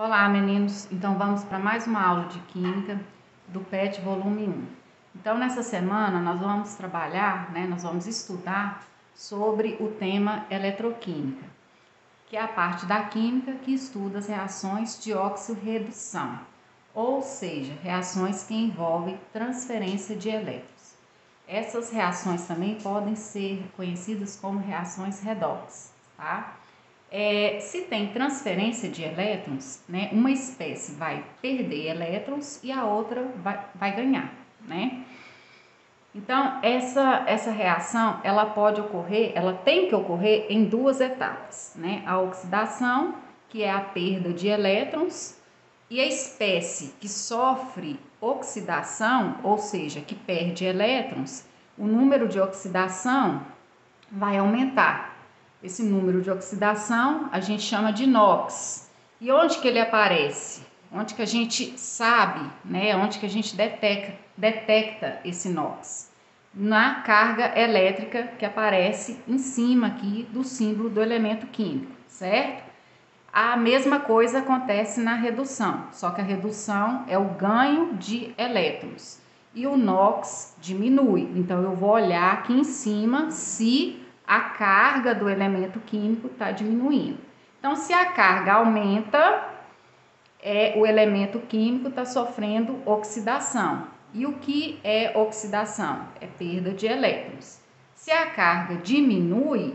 Olá, meninos! Então vamos para mais uma aula de Química do PET volume 1. Então nessa semana nós vamos trabalhar, nós vamos estudar sobre o tema eletroquímica, que é a parte da química que estuda as reações de oxirredução, ou seja, reações que envolvem transferência de elétrons. Essas reações também podem ser conhecidas como reações redox, tá? Se tem transferência de elétrons, uma espécie vai perder elétrons e a outra vai ganhar, Então, essa reação, ela pode ocorrer, ela tem que ocorrer em duas etapas, A oxidação, que é a perda de elétrons, e a espécie que sofre oxidação, ou seja, que perde elétrons, o número de oxidação vai aumentar. Esse número de oxidação a gente chama de NOx. E onde que ele aparece? Onde que a gente sabe, onde que a gente detecta esse NOx? Na carga elétrica que aparece em cima aqui do símbolo do elemento químico, certo? A mesma coisa acontece na redução, só que a redução é o ganho de elétrons e o NOx diminui. Então eu vou olhar aqui em cima se a carga do elemento químico está diminuindo. Então, se a carga aumenta, o elemento químico está sofrendo oxidação. E o que é oxidação? É perda de elétrons. Se a carga diminui,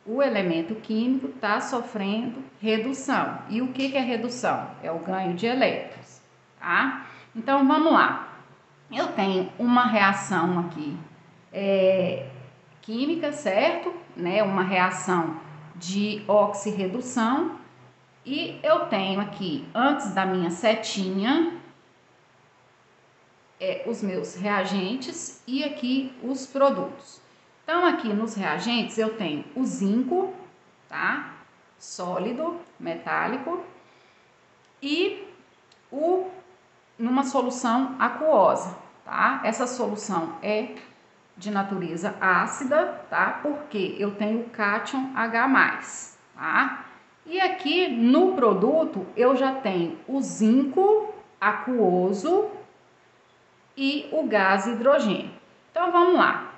o elemento químico está sofrendo redução. E o que é redução? É o ganho de elétrons, tá? Então, vamos lá. Eu tenho uma reação aqui química, certo? Uma reação de oxirredução. E eu tenho aqui, antes da minha setinha, os meus reagentes e aqui os produtos. Então, aqui nos reagentes eu tenho o zinco, tá? Sólido, metálico, e numa solução aquosa, tá? Essa solução é de natureza ácida, tá? Porque eu tenho o cátion H+, tá? E aqui no produto eu já tenho o zinco aquoso e o gás hidrogênio. Então, vamos lá.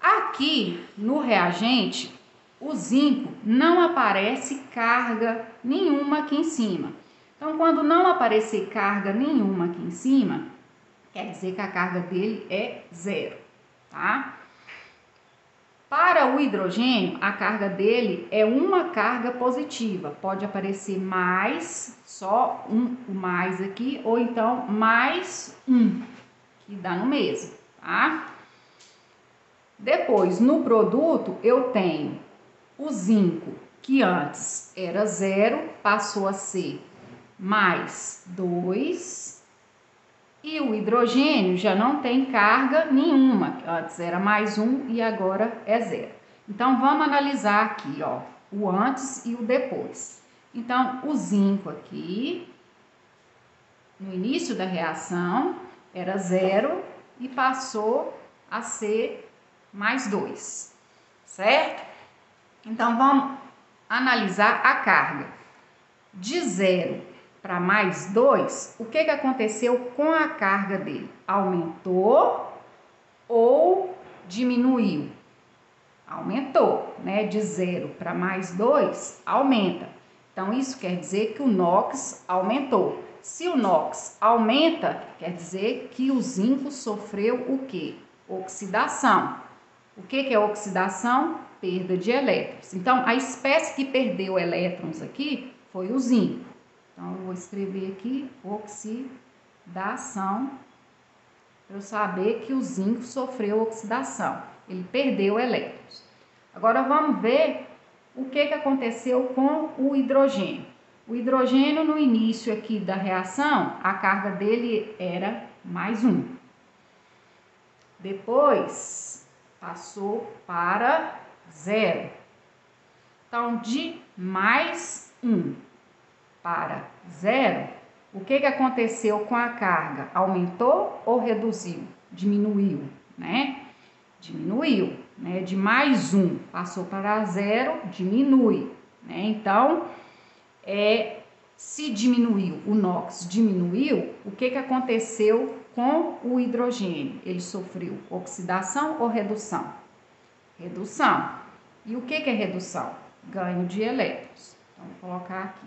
Aqui no reagente, o zinco não aparece carga nenhuma aqui em cima. Então, quando não aparecer carga nenhuma aqui em cima, quer dizer que a carga dele é zero, tá? Para o hidrogênio, a carga dele é uma carga positiva. Pode aparecer mais, só o mais aqui, ou então mais um, que dá no mesmo, tá? Depois, no produto, eu tenho o zinco, que antes era zero, passou a ser mais 2. E o hidrogênio já não tem carga nenhuma, antes era mais 1 e agora é zero. Então, vamos analisar aqui, ó, o antes e o depois. Então, o zinco aqui, no início da reação, era zero e passou a ser mais 2, certo? Então, vamos analisar a carga. De 0 para mais 2, o que aconteceu com a carga dele? Aumentou ou diminuiu? Aumentou, De 0 para mais 2, aumenta. Então, isso quer dizer que o NOx aumentou. Se o NOx aumenta, quer dizer que o zinco sofreu o quê? Oxidação. O que é oxidação? Perda de elétrons. Então, a espécie que perdeu elétrons aqui foi o zinco. Então, eu vou escrever aqui oxidação, para eu saber que o zinco sofreu oxidação. Ele perdeu elétrons. Agora, vamos ver o que aconteceu com o hidrogênio. O hidrogênio, no início aqui da reação, a carga dele era mais 1. Depois, passou para 0. Então, de mais 1 para 0, o que aconteceu com a carga? Aumentou ou reduziu? Diminuiu, Diminuiu, De mais 1 passou para 0, diminui, Então, Se diminuiu, o NOx diminuiu, o que aconteceu com o hidrogênio? Ele sofreu oxidação ou redução? Redução. E o que é redução? Ganho de elétrons. Então, vou colocar aqui.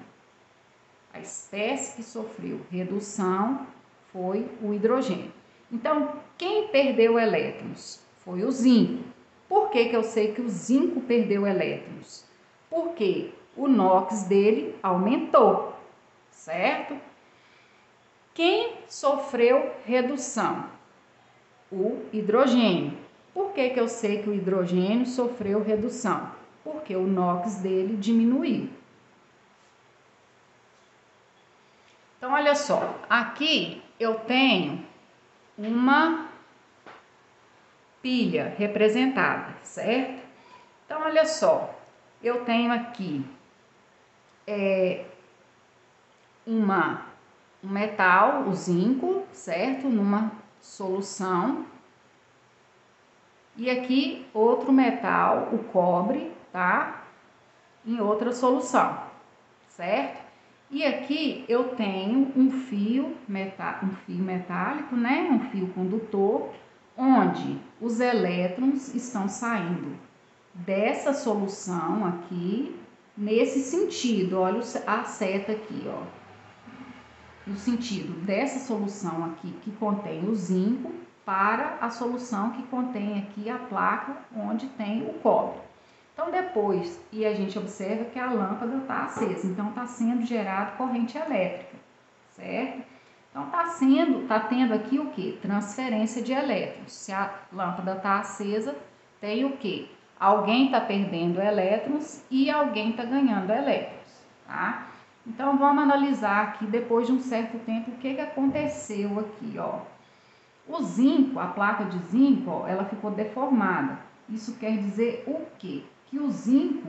A espécie que sofreu redução foi o hidrogênio. Então, quem perdeu elétrons? Foi o zinco. Por que eu sei que o zinco perdeu elétrons? Porque o NOx dele aumentou, certo? Quem sofreu redução? O hidrogênio. Por que eu sei que o hidrogênio sofreu redução? Porque o NOx dele diminuiu. Então, olha só, aqui eu tenho uma pilha representada, certo? Então, olha só, eu tenho aqui um metal, o zinco, certo? Numa solução. E aqui outro metal, o cobre, tá? Em outra solução, certo? E aqui eu tenho um fio metálico, né? Um fio condutor, onde os elétrons estão saindo dessa solução aqui, nesse sentido. Olha a seta aqui, ó. No sentido dessa solução aqui que contém o zinco para a solução que contém aqui a placa onde tem o cobre. Então, depois, e a gente observa que a lâmpada está acesa, então está sendo gerada corrente elétrica, certo? Então, tá tendo aqui o que? Transferência de elétrons. Se a lâmpada está acesa, tem o que? Alguém está perdendo elétrons e alguém está ganhando elétrons, tá? Então, vamos analisar aqui, depois de um certo tempo, o que aconteceu aqui, ó. O zinco, a placa de zinco, ó, ela ficou deformada. Isso quer dizer o quê? Que o zinco,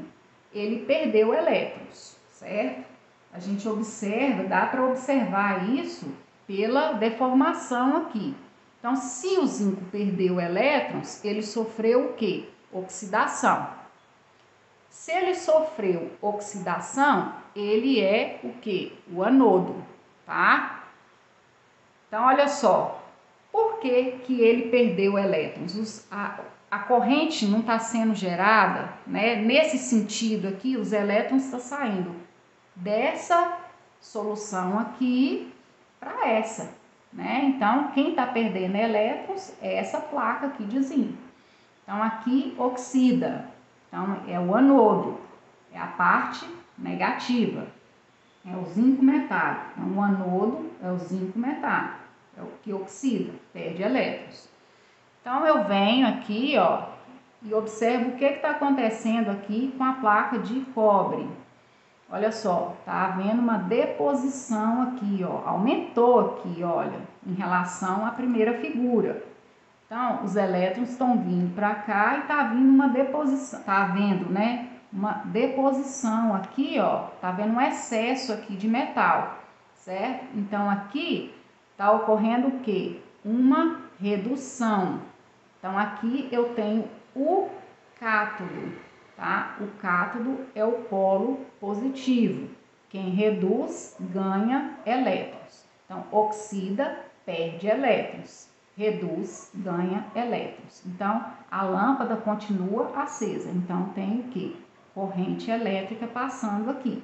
ele perdeu elétrons, certo? A gente observa, dá para observar isso pela deformação aqui. Então, se o zinco perdeu elétrons, ele sofreu o quê? Oxidação. Se ele sofreu oxidação, ele é o quê? O anodo, tá? Então, olha só, por que ele perdeu elétrons? A corrente não está sendo gerada, né? Nesse sentido aqui, os elétrons estão saindo dessa solução aqui para essa, né? Então, quem está perdendo elétrons é essa placa aqui de zinco. Então, aqui oxida. Então, é o anodo, é a parte negativa, é o zinco metálico. Então, o anodo é o zinco metálico, é o que oxida, perde elétrons. Então, eu venho aqui, ó, e observo o que está acontecendo aqui com a placa de cobre. Olha só, tá havendo uma deposição aqui, ó, aumentou aqui, olha, em relação à primeira figura. Então, os elétrons estão vindo para cá e tá vindo uma deposição, tá havendo, né, uma deposição aqui, ó, tá havendo um excesso aqui de metal, certo? Então, aqui tá ocorrendo o quê? Uma redução. Então, aqui eu tenho o cátodo, tá? O cátodo é o polo positivo. Quem reduz ganha elétrons. Então, oxida, perde elétrons. Reduz, ganha elétrons. Então, a lâmpada continua acesa. Então, tem o quê? Corrente elétrica passando aqui.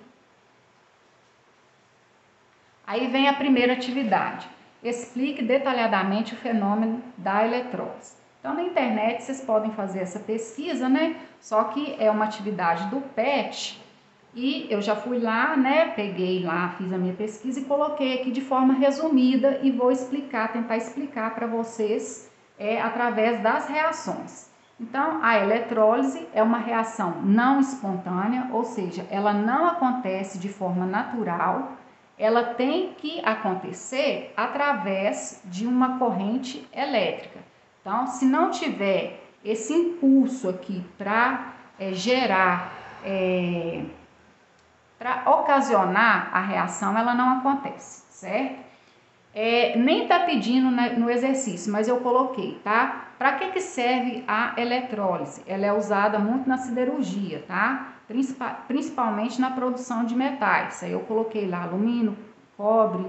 Aí vem a primeira atividade. Explique detalhadamente o fenômeno da eletrólise. Então, na internet vocês podem fazer essa pesquisa, né? Só que é uma atividade do PET e eu já fui lá, né? Peguei lá, fiz a minha pesquisa e coloquei aqui de forma resumida e vou explicar, tentar explicar para vocês através das reações. Então, a eletrólise é uma reação não espontânea, ou seja, ela não acontece de forma natural, ela tem que acontecer através de uma corrente elétrica. Então, se não tiver esse impulso aqui para gerar, para ocasionar a reação, ela não acontece, certo? Nem tá pedindo no exercício, mas eu coloquei, tá? Para que serve a eletrólise? Ela é usada muito na siderurgia, tá? Principalmente na produção de metais. Aí eu coloquei lá alumínio, cobre,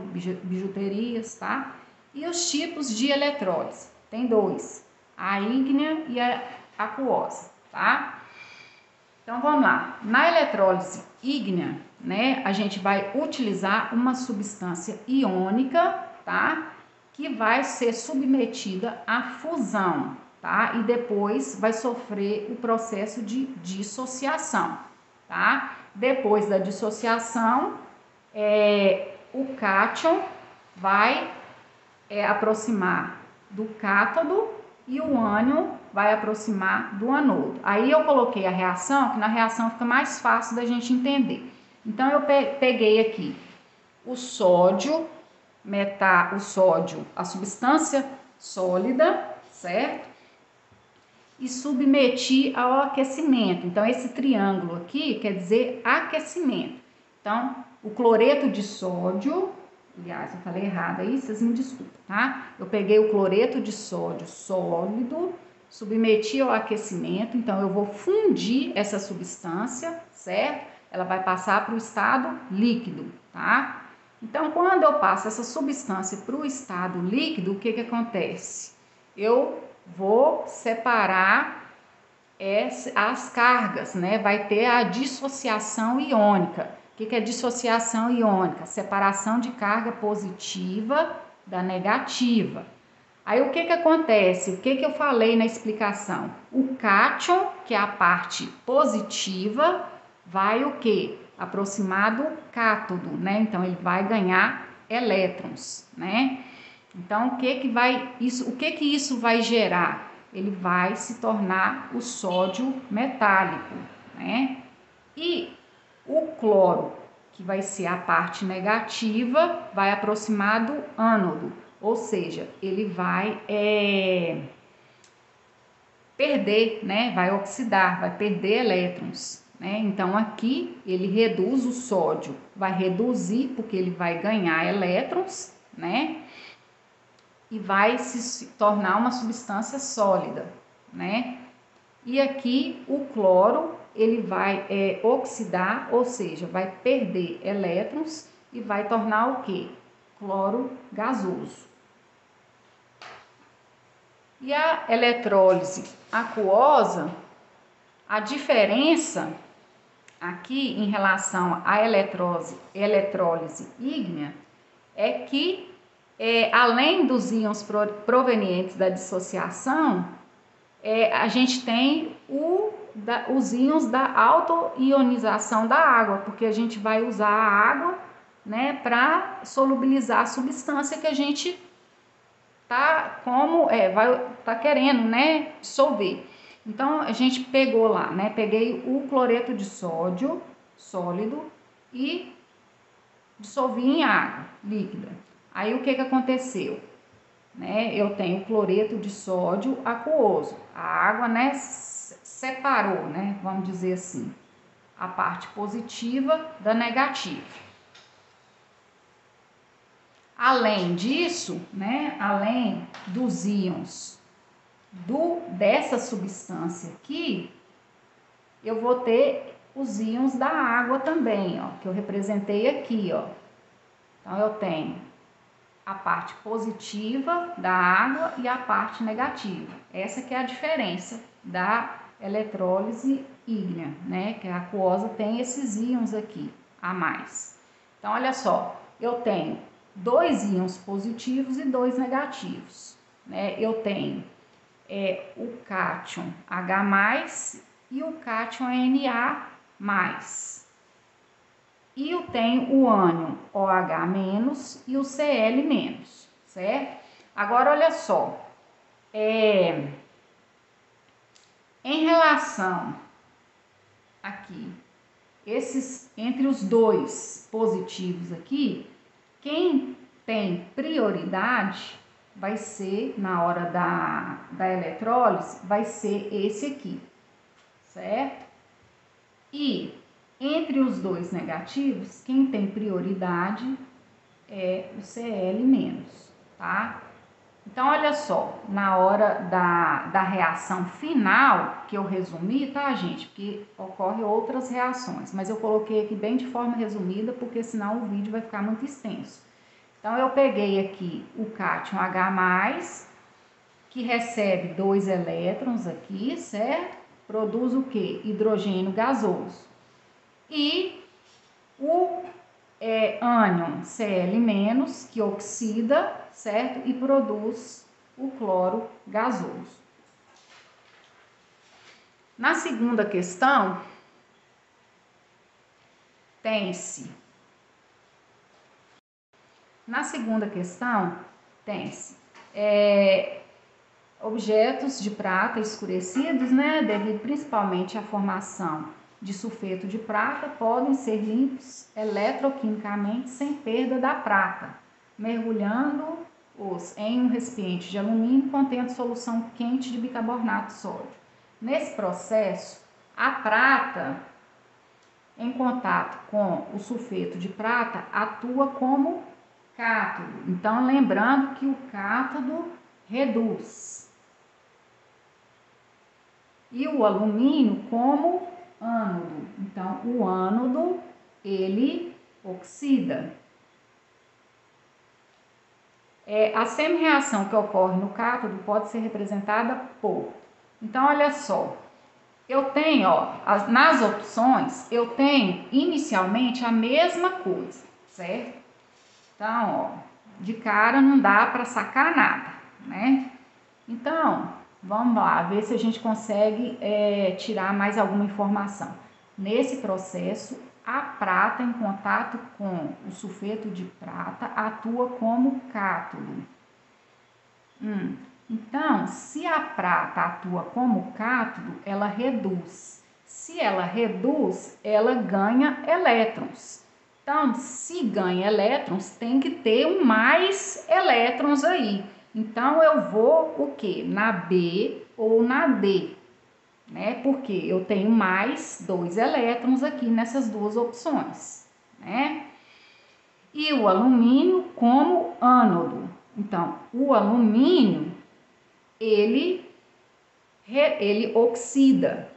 bijuterias, tá? E os tipos de eletrólise. Tem dois, a ígnea e a aquosa, tá? Então vamos lá. Na eletrólise ígnea, né, a gente vai utilizar uma substância iônica, tá? Que vai ser submetida à fusão, tá? E depois vai sofrer o processo de dissociação, tá? Depois da dissociação, o cátion vai aproximar do cátodo e o ânion vai aproximar do anodo. Aí eu coloquei a reação, que na reação fica mais fácil da gente entender. Então eu peguei aqui o sódio, a substância sólida, certo? E submeti ao aquecimento. Então esse triângulo aqui quer dizer aquecimento. Então o cloreto de sódio, aliás, eu falei errado aí, vocês me desculpem, tá? Eu peguei o cloreto de sódio sólido, submeti ao aquecimento, então eu vou fundir essa substância, certo? Ela vai passar para o estado líquido, tá? Então, quando eu passo essa substância para o estado líquido, o que que acontece? Eu vou separar as cargas, né? Vai ter a dissociação iônica. O que é dissociação iônica? Separação de carga positiva da negativa. Aí o que acontece? O que eu falei na explicação? O cátion, que é a parte positiva, vai o quê? Aproximar do cátodo, né? Então ele vai ganhar elétrons, né? Então o que isso vai gerar? Ele vai se tornar o sódio metálico, né? E o cloro, que vai ser a parte negativa, vai aproximar do ânodo, ou seja, ele vai perder, né? Vai oxidar, vai perder elétrons, né? Então aqui ele reduz o sódio, vai reduzir porque ele vai ganhar elétrons, né? E vai se tornar uma substância sólida, né? E aqui o cloro, ele vai oxidar, ou seja, vai perder elétrons e vai tornar o quê? Cloro gasoso. E a eletrólise aquosa, a diferença aqui em relação à eletrólise ígnea é que, além dos íons provenientes da dissociação, a gente tem os íons da autoionização da água, porque a gente vai usar a água, né, para solubilizar a substância que a gente tá querendo, né, dissolver. Então a gente pegou lá, né, peguei o cloreto de sódio sólido e dissolvi em água líquida. Aí o que aconteceu? Né, eu tenho cloreto de sódio aquoso. A água, né, separou, né, vamos dizer assim, a parte positiva da negativa. Além disso, né, além dos íons dessa substância aqui, eu vou ter os íons da água também, ó, que eu representei aqui, ó. Então eu tenho a parte positiva da água e a parte negativa. Essa que é a diferença da eletrólise ígnea, né? Que a aquosa tem esses íons aqui a mais. Então, olha só, eu tenho 2 íons positivos e 2 negativos, né? Eu tenho o cátion H+, e o cátion Na+. E eu tenho o ânion OH- e o Cl-, certo? Agora, olha só, em relação aqui, entre os dois positivos aqui, quem tem prioridade vai ser, na hora da eletrólise, vai ser esse aqui, certo? E entre os dois negativos, quem tem prioridade é o Cl-, tá? Então, olha só, na hora da reação final, que eu resumi, tá, gente? Porque ocorre outras reações, mas eu coloquei aqui bem de forma resumida, porque senão o vídeo vai ficar muito extenso. Então, eu peguei aqui o cátion H+, que recebe 2 elétrons aqui, certo? Produz o quê? Hidrogênio gasoso. E o ânion Cl-, que oxida, certo? E produz o cloro gasoso. Na segunda questão, tem-se objetos de prata escurecidos, né, devido principalmente à formação de sulfeto de prata, podem ser limpos eletroquimicamente sem perda da prata, mergulhando-os em um recipiente de alumínio contendo solução quente de bicarbonato de sódio. Nesse processo, a prata, em contato com o sulfeto de prata, atua como cátodo. Então, lembrando que o cátodo reduz. E o alumínio como ânodo. Então, o ânodo, ele oxida. A semi-reação que ocorre no cátodo pode ser representada por... Então, olha só. Eu tenho, nas opções, eu tenho inicialmente a mesma coisa, certo? Então, de cara não dá para sacar nada, né? Então, vamos lá, ver se a gente consegue tirar mais alguma informação. Nesse processo, a prata em contato com o sulfeto de prata atua como cátodo. Então, se a prata atua como cátodo, ela reduz. Se ela reduz, ela ganha elétrons. Então, se ganha elétrons, tem que ter mais elétrons aí. Então, eu vou o quê? Na B ou na D, né? Porque eu tenho mais 2 elétrons aqui nessas duas opções, né? E o alumínio como ânodo. Então, o alumínio, ele oxida.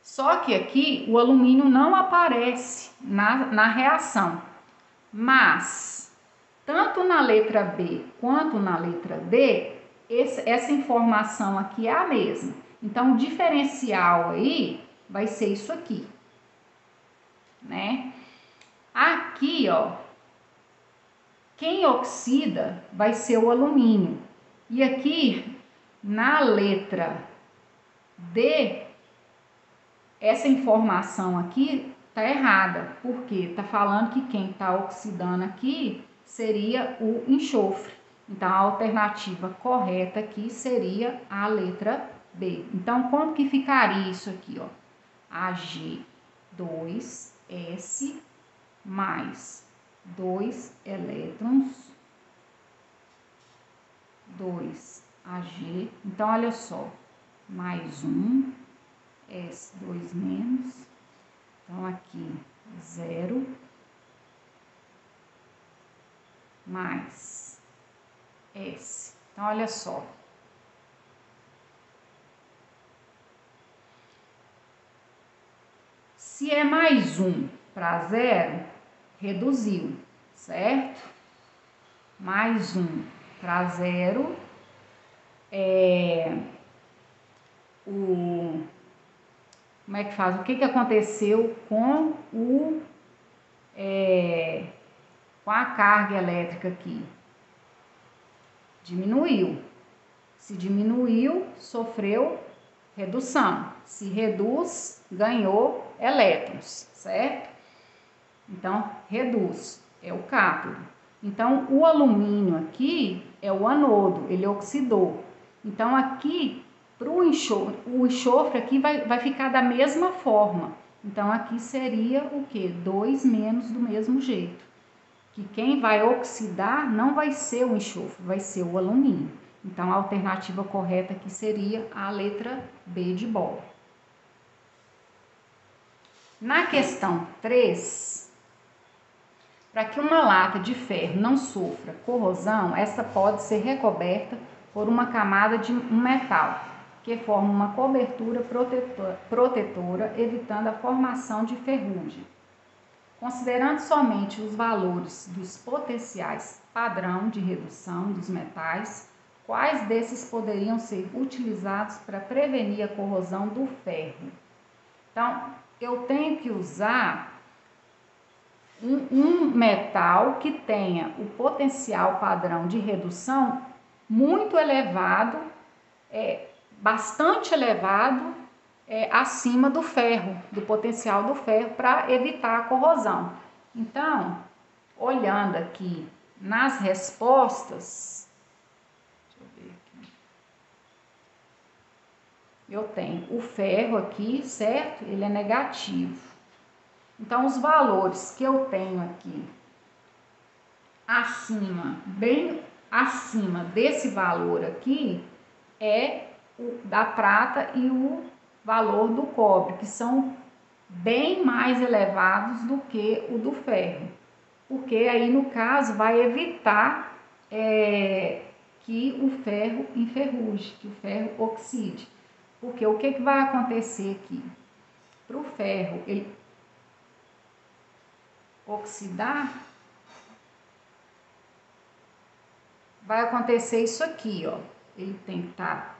Só que aqui o alumínio não aparece na reação, mas tanto na letra B quanto na letra D, essa informação aqui é a mesma. Então, o diferencial aí vai ser isso aqui, né? Aqui, quem oxida vai ser o alumínio. E aqui, na letra D, essa informação aqui tá errada, porque tá falando que quem tá oxidando aqui seria o enxofre. Então, a alternativa correta aqui seria a letra B. Então, como que ficaria isso aqui, Ag2S mais 2 elétrons, 2Ag. Então, olha só, mais 1, S2-. Então, aqui, 0, mais S. Então, olha só. Se é mais 1 para 0, reduziu, certo? Mais 1 para 0, como é que faz? O que aconteceu com com a carga elétrica aqui? Diminuiu. Se diminuiu, sofreu redução. Se reduz, ganhou elétrons, certo? Então, reduz, é o cátodo. Então, o alumínio aqui é o anodo, ele oxidou. Então, aqui, o enxofre aqui vai ficar da mesma forma. Então, aqui seria o quê? 2- do mesmo jeito. Que quem vai oxidar não vai ser o enxofre, vai ser o alumínio. Então, a alternativa correta aqui seria a letra B de bola. Na questão 3, Para que uma lata de ferro não sofra corrosão, essa pode ser recoberta por uma camada de um metal, que forma uma cobertura protetora, evitando a formação de ferrugem. Considerando somente os valores dos potenciais padrão de redução dos metais, quais desses poderiam ser utilizados para prevenir a corrosão do ferro? Então, eu tenho que usar um metal que tenha o potencial padrão de redução muito elevado, bastante elevado, acima do ferro, do potencial do ferro, para evitar a corrosão. Então, olhando aqui nas respostas, deixa eu ver aqui, eu tenho o ferro aqui, certo? Ele é negativo. Então, os valores que eu tenho aqui acima, bem acima desse valor aqui, é o da prata e o valor do cobre, que são bem mais elevados do que o do ferro. Porque aí, no caso, vai evitar que o ferro enferruje, que o ferro oxide. Porque o que vai acontecer aqui? Para o ferro ele oxidar, vai acontecer isso aqui, ó. Ele tem que estar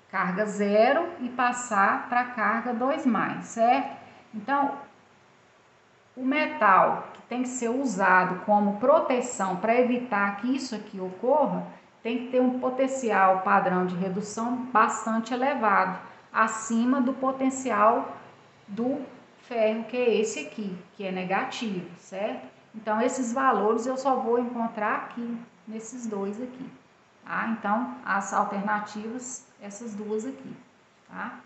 carga 0 e passar para carga 2+, certo? Então, o metal que tem que ser usado como proteção para evitar que isso aqui ocorra, tem que ter um potencial padrão de redução bastante elevado, acima do potencial do ferro, que é esse aqui, que é negativo, certo? Então, esses valores eu só vou encontrar aqui, nesses dois aqui, tá? Então, as alternativas, essas duas aqui, tá?